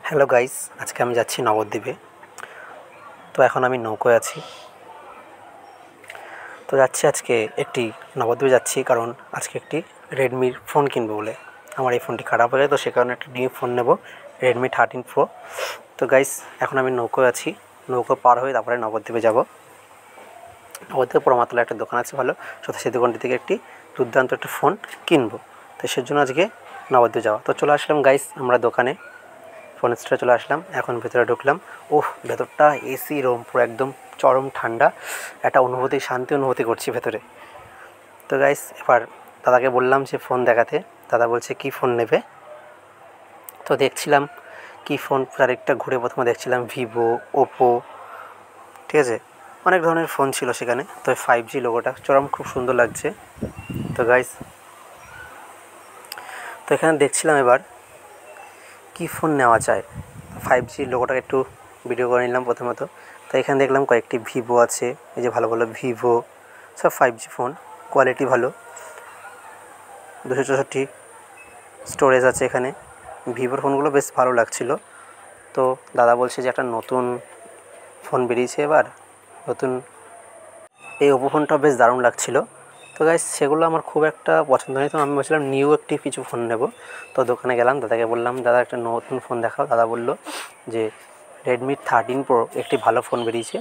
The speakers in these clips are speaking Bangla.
হ্যালো গাইস, আজকে আমি যাচ্ছি নবদ্বীপে। তো এখন আমি নৌকোয় আছি। তো যাচ্ছি আজকে নবদ্বীপে যাচ্ছি কারণ আজকে একটি রেডমির ফোন কিনবো বলে। আমার এই ফোনটি খারাপ হয়ে যায়, তো সে কারণে একটা নিউ ফোন নেব, রেডমি 13 প্রো। তো গাইস, এখন আমি নৌকোয় আছি। নৌকো পার হয়ে তারপরে নবদ্বীপে যাব। নবদ্বীপে পোড়ামাতলা একটা দোকান আছে ভালো, তো সেই দোকানটি থেকে একটি দুর্দান্ত একটা ফোন কিনবো। তো সেজন্য আজকে নবদ্বীপে যাওয়া। তো চলে আসলাম গাইস আমরা দোকানে, ফোন স্টোরে চলে আসলাম। এখন ভেতরে ঢুকলাম। ভেতরটা এসি রুম, পুরো একদম চরম ঠান্ডা, একটা শান্তি অনুভূতি করছি ভেতরে। তো গাইস, এবার দাদাকে বললাম যে ফোন দেখাতে। দাদা বলছে কী ফোন নেবে। তো দেখছিলাম কী ফোন, চারিদিকটা ঘুরে প্রথমে দেখছিলাম ভিভো, ওপো, ঠিক আছে, অনেক ধরনের ফোন ছিল সেখানে। তো 5G লোগোটা চরম খুব সুন্দর লাগছে। তো গাইস, তো এখানে দেখছিলাম এবার কী ফোন নেওয়া যায়। 5G লোগোটাকে একটু ভিডিও করে নিলাম প্রথমত। তো এখানে দেখলাম কয়েকটি ভিভো আছে, এই যে ভালো ভালো ভিভো, সব 5G ফোন, কোয়ালিটি ভালো, 264 স্টোরেজ আছে এখানে। ভিভোর ফোনগুলো বেশ ভালো লাগছিল। তো দাদা বলছে যে একটা নতুন ফোন বেরিয়েছে এবার, নতুন এই ওপো ফোনটা বেশ দারুণ লাগছিল। তো গাইস, সেগুলো আমার খুব একটা পছন্দ হয়নি, তো আমি বলছিলাম নিউ কিছু ফোন নেব। তো দোকানে গেলাম, দাদাকে বললাম দাদা একটা নতুন ফোন দেখাও। দাদা বললো যে রেডমি 13 প্রো একটি ভালো ফোন বেরিয়েছে,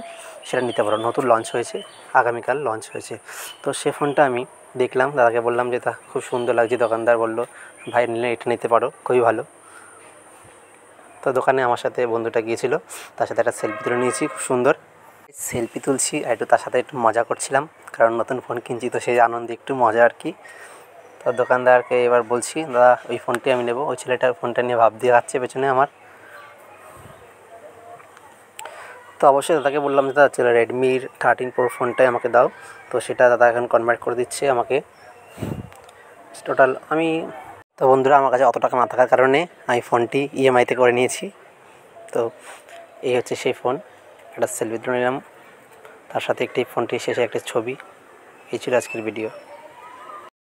সেটা নিতে পারো, নতুন লঞ্চ হয়েছে, আগামীকাল লঞ্চ হয়েছে। তো সে ফোনটা আমি দেখলাম, দাদাকে বললাম যে তা খুব সুন্দর লাগছে। দোকানদার বললো ভাই নিলে এটা নিতে পারো, খুবই ভালো। তো দোকানে আমার সাথে বন্ধুটা গিয়েছিল, তার সাথে একটা সেলফি তুলে নিয়েছি, খুব সুন্দর সেলফি তুলছি আর একটু তার সাথে একটু মজা করছিলাম, কারণ নতুন ফোন কিনছি, তো সেই আনন্দে একটু মজা আর কি। তো দোকানদারকে এবার বলছি দাদা ওই ফোনটি আমি নেব। ওই ছেলেটার ফোনটা নিয়ে ভাব দিয়ে যাচ্ছে পেছনে আমার। তো অবশ্যই দাদাকে বললাম যে দাদা চলো রেডমির 13 প্রো ফোনটাই আমাকে দাও। তো সেটা দাদা এখন কনভার্ট করে দিচ্ছে আমাকে টোটাল। তো বন্ধুরা, আমার কাছে অত টাকা না থাকার কারণে আমি ফোনটি ইএমআইতে করে নিয়েছি। তো এই হচ্ছে সেই ফোন, একটা সেলফি তুলে নিলাম, তার সাথে একটি ফোনটি শেষে একটা ছবি। এই ছিল আজকের ভিডিও।